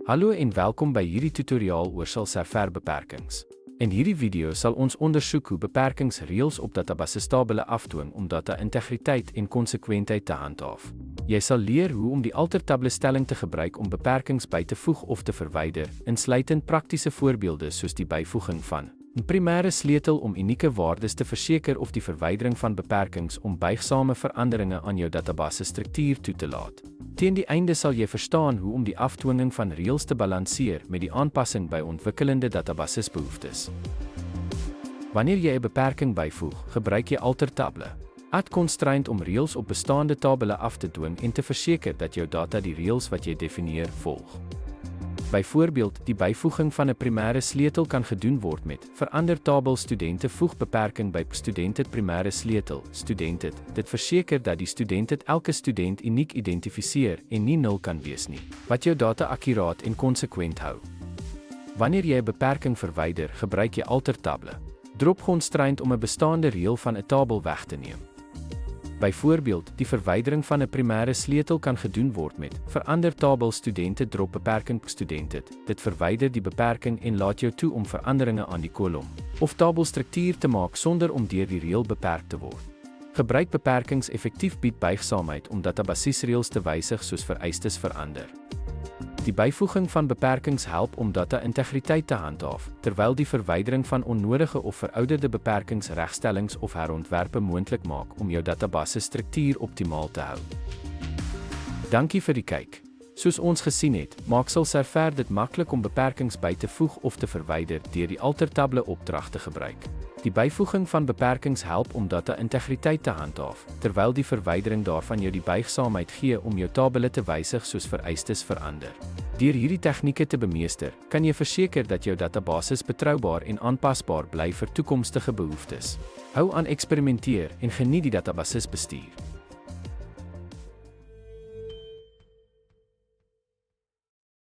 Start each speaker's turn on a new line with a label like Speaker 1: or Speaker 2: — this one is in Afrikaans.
Speaker 1: Hallo en welkom by hierdie tutoriaal oor serverbeperkings. In hierdie video sal ons ondersoek hoe beperkings reëls op databasestabele afdwing om data-integriteit en konsekwentheid te handhaaf. Jy sal leer hoe om die alter-tablestelling te gebruik om beperkings by te voeg of te verwyder, insluitend praktiese voorbeelde soos die byvoeging van 'n primêre sleutel om unieke waardes te verseker of die verwydering van beperkings om buigsame veranderinge aan jou databasestruktuur toe te laat. Teen die einde sal jy verstaan hoe om die afdwinging van reëls te balanseer met die aanpassing by ontwikkelende databasesbehoeftes. Wanneer jy 'n beperking byvoeg, gebruik jy alter-table. Add constraint om reëls op bestaande tabelle af te dwing en te verseker dat jou data die reëls wat jy definieer volg. Byvoorbeeld, die byvoeging van 'n primêre sleutel kan gedoen word met verander tabel studente voeg beperking by studente primêre sleutel studente. Dit verseker dat die studente elke student uniek identifiseer en nie nul kan wees nie, wat jou data akkuraat en konsekwent hou. Wanneer jy 'n beperking verwyder, gebruik jy alter-table. Drop constraint om 'n bestaande reël van 'n tabel weg te neem. Byvoorbeeld, die verwydering van 'n primêre sleutel kan gedoen word met verander tabel studente drop beperking studente. Dit verwyder die beperking en laat jou toe om veranderinge aan die kolom of tabelstruktuur te maak sonder om deur die reël beperk te word. Gebruik beperkings effektief bied buigsaamheid om databasesreëls te wysig soos vereistes verander. Die byvoeging van beperkings help om data-integriteit te handhaaf, terwyl die verwydering van onnodige of verouderde beperkings regstellings of herontwerpe moontlik maak om jou databasestruktuur optimaal te hou. Dankie vir die kyk. Soos ons gesien het, maak server dit maklik om beperkings by te voeg of te verwyder deur die alter-table opdrag te gebruik. Die byvoeging van beperkings help om data-integriteit te handhaaf, terwyl die verwydering daarvan jou die buigsaamheid gee om jou tabelle te wysig soos vereistes verander. Deur hierdie tegnieke te bemeester, kan jy verseker dat jou databases betroubaar en aanpasbaar bly vir toekomstige behoeftes. Hou aan eksperimenteer en geniet die databasesbestuur.